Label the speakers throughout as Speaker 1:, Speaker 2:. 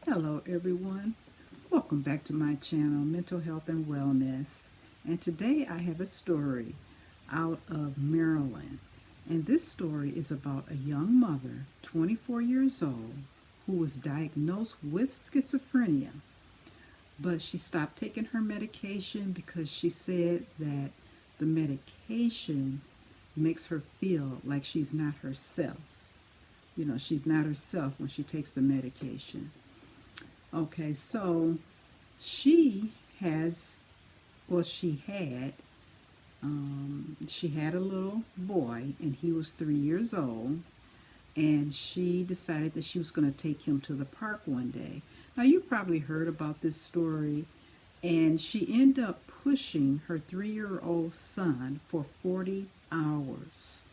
Speaker 1: Hello everyone, welcome back to my channel, Mental Health and Wellness. And today I have a story out of Maryland. And this story is about a young mother, 24 years old, who was diagnosed with schizophrenia. But she stopped taking her medication because she said that the medication makes her feel like she's not herself. She's not herself when she takes the medication. Okay, so she has, well, she had a little boy, and he was 3 years old, and she decided that she was going to take him to the park one day. Now, you probably heard about this story, and she ended up pushing her 3-year-old son for 40 hours.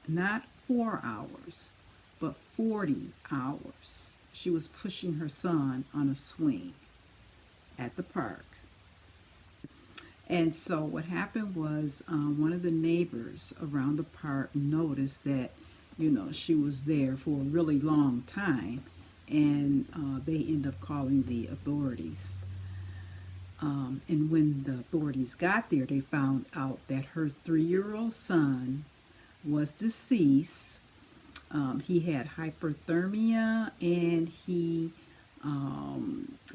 Speaker 1: Not 4 hours, but 40 hours. She was pushing her son on a swing at the park. And so what happened was one of the neighbors around the park noticed that, she was there for a really long time, and they ended up calling the authorities. And when the authorities got there, they found out that her 3-year-old son was deceased. He had hyperthermia, and he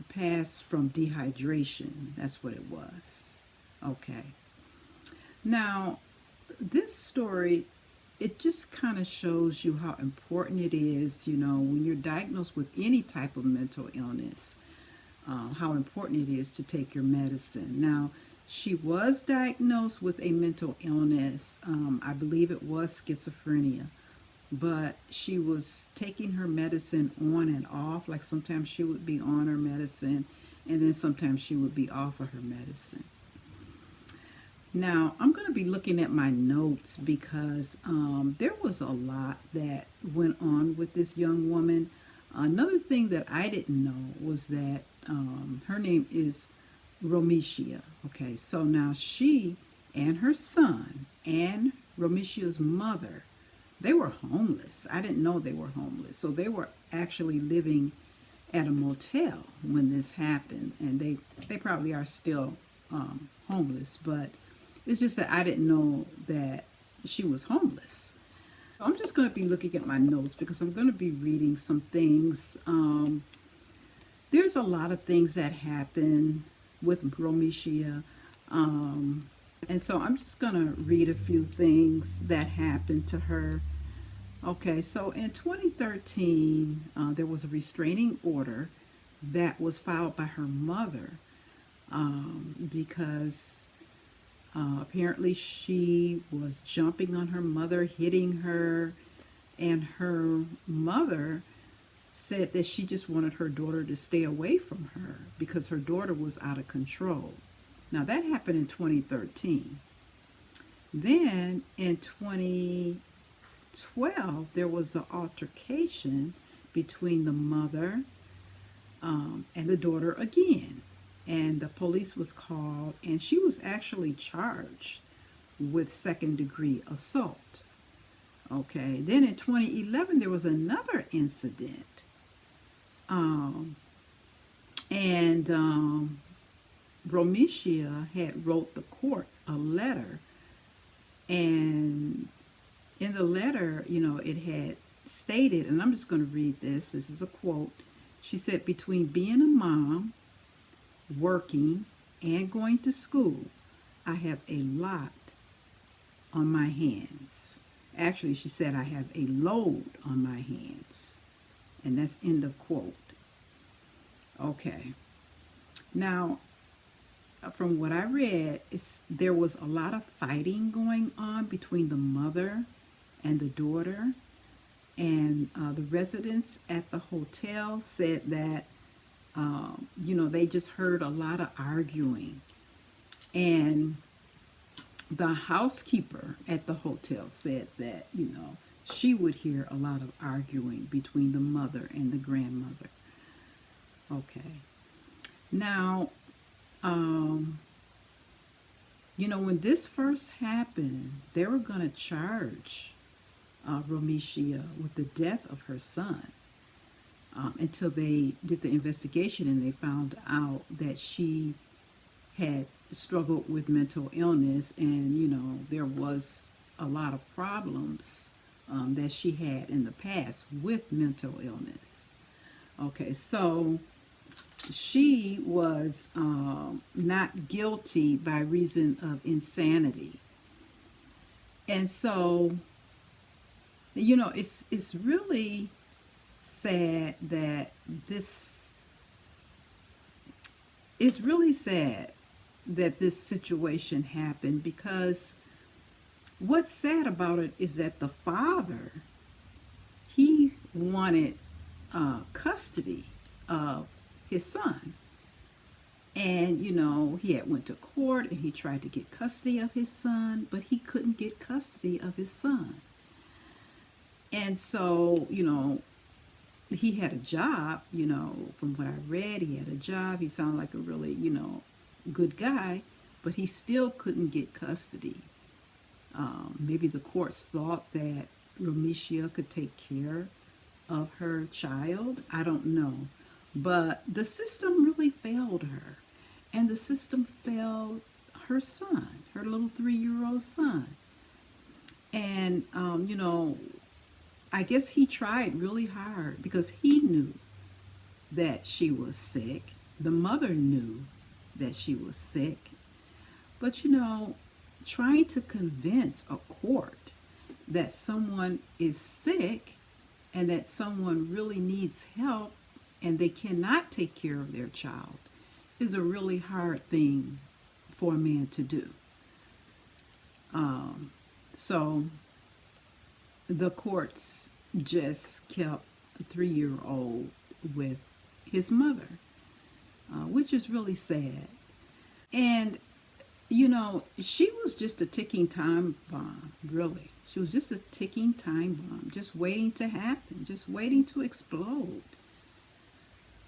Speaker 1: passed from dehydration. That's what it was. Okay. Now, this story, it just kind of shows you how important it is, when you're diagnosed with any type of mental illness, how important it is to take your medicine. Now, she was diagnosed with a mental illness. I believe it was schizophrenia, but she was taking her medicine on and off. Like sometimes she would be on her medicine, and then sometimes she would be off of her medicine. Now, I'm going to be looking at my notes because there was a lot that went on with this young woman. Another thing that I didn't know was that her name is Romicia. Okay, so now she and her son and Romicia's mother, they were homeless. I didn't know they were homeless. So they were actually living at a motel when this happened, and they probably are still homeless, but it's just that I didn't know that she was homeless. So I'm just going to be looking at my notes because I'm going to be reading some things. There's a lot of things that happen with Romicia. And so I'm just going to read a few things that happened to her. Okay, so in 2013, there was a restraining order that was filed by her mother because apparently she was jumping on her mother, hitting her, and her mother said that she just wanted her daughter to stay away from her because her daughter was out of control. Now that happened in 2013. Then in 2012, there was an altercation between the mother and the daughter again. And the police was called, and she was actually charged with second-degree assault. Okay, then in 2011, there was another incident. And Romicia had wrote the court a letter, and in the letter, it had stated, and I'm just going to read this. This is a quote. She said, "Between being a mom, working, and going to school, I have a lot on my hands." Actually, she said, "I have a load on my hands." And that's end of quote. Okay. Now, from what I read, there was a lot of fighting going on between the mother and the daughter. And the residents at the hotel said that they just heard a lot of arguing. And the housekeeper at the hotel said that, she would hear a lot of arguing between the mother and the grandmother. Okay. Now, when this first happened, they were going to charge Romicia with the death of her son. until they did the investigation and they found out that she had struggled with mental illness, and there was a lot of problems that she had in the past with mental illness. Okay, so she was not guilty by reason of insanity. And so, it's really sad that this it's really sad that this situation happened, because what's sad about it is that the father, he wanted custody of his son. And he had went to court and he tried to get custody of his son, but he couldn't get custody of his son. And so, he had a job, from what I read, he had a job. He sounded like a really, good guy, but he still couldn't get custody. Maybe the courts thought that Romicia could take care of her child. I don't know. But the system really failed her. And the system failed her son, her little 3-year-old son. And, I guess he tried really hard because he knew that she was sick. The mother knew that she was sick. But, trying to convince a court that someone is sick and that someone really needs help and they cannot take care of their child is a really hard thing for a man to do. So the courts just kept the 3-year-old with his mother, which is really sad. And, she was just a ticking time bomb, really. She was just a ticking time bomb, just waiting to happen, just waiting to explode.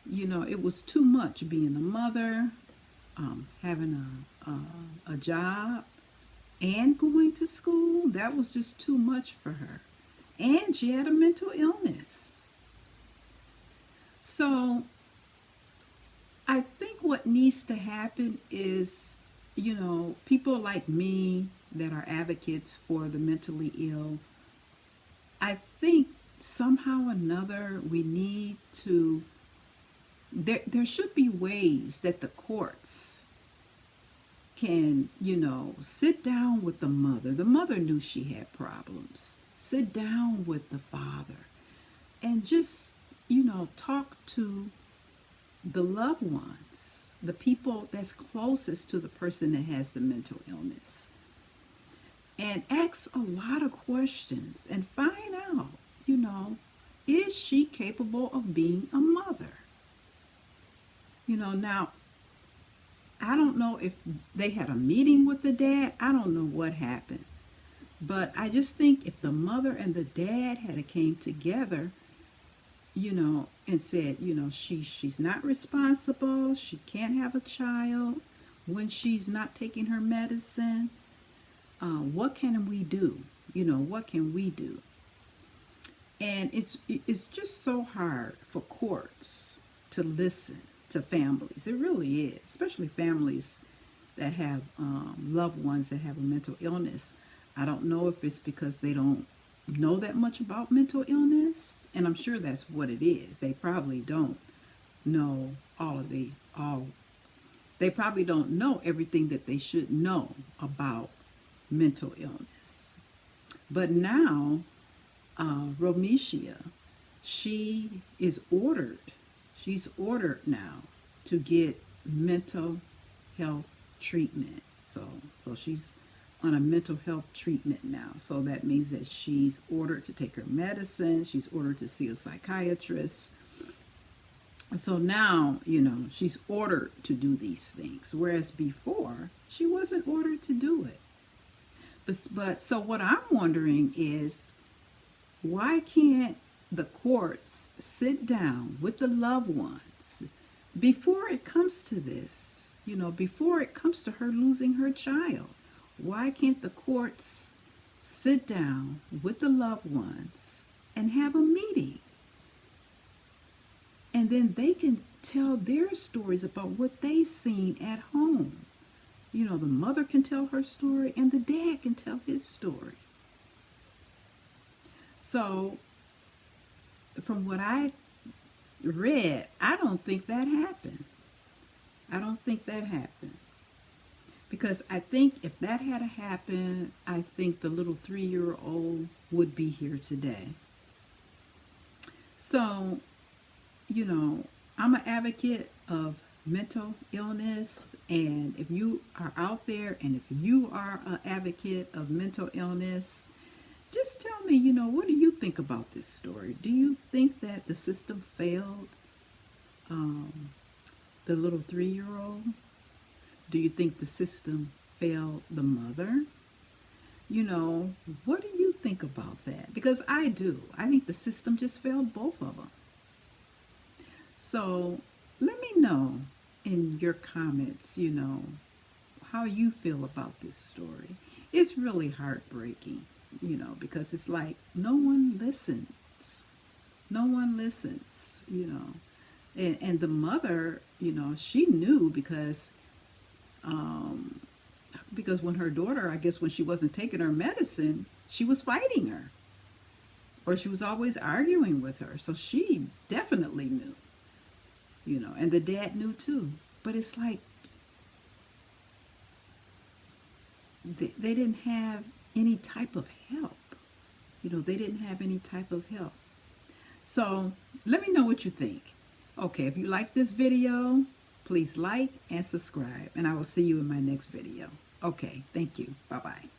Speaker 1: It was too much being a mother, having a job, and going to school. That was just too much for her. And she had a mental illness. So I think what needs to happen is, people like me that are advocates for the mentally ill, I think somehow or another we need to, there should be ways that the courts can, sit down with the mother. The mother knew she had problems. Sit down with the father and just, talk to the loved ones, the people that's closest to the person that has the mental illness. And ask a lot of questions and find out, is she capable of being a mother? Now, I don't know if they had a meeting with the dad. I don't know what happened. But I just think if the mother and the dad had came together, and said, she's not responsible. She can't have a child when she's not taking her medicine. What can we do? What can we do? And it's just so hard for courts to listen to families. It really is, especially families that have loved ones that have a mental illness. I don't know if it's because they don't know that much about mental illness, and I'm sure that's what it is. They probably don't know they probably don't know everything that they should know about mental illness. But now, Romicia, she's ordered now to get mental health treatment. So she's on a mental health treatment now. So that means that she's ordered to take her medicine. She's ordered to see a psychiatrist. So now, she's ordered to do these things. Whereas before, she wasn't ordered to do it. But so what I'm wondering is, why can't the courts sit down with the loved ones before it comes to this? Before it comes to her losing her child. Why can't the courts sit down with the loved ones and have a meeting And then they can tell their stories about what they seen at home. You know, the mother can tell her story and the dad can tell his story. So, from what I read, I don't think that happened. I don't think that happened. Because I think if that had happened, I think the little 3-year old would be here today. So, you know, I'm an advocate of mental illness. And if you are out there and if you are an advocate of mental illness, just tell me, you know, what do you think about this story? Do you think that the system failed um, the little 3-year old? Do you think the system failed the mother? You know, what do you think about that? Because I do. I think the system just failed both of them. So let me know in your comments, you know, how you feel about this story. It's really heartbreaking, you know, because it's like no one listens. No one listens, you know. And the mother, you know, she knew um, because when her daughter, I guess when she wasn't taking her medicine, she was fighting her or she was always arguing with her. So she definitely knew, you know, and the dad knew too. But it's like they didn't have any type of help. You know, they didn't have any type of help. So let me know what you think. Okay, if you like this video, please like and subscribe, and I will see you in my next video. Okay, thank you. Bye-bye.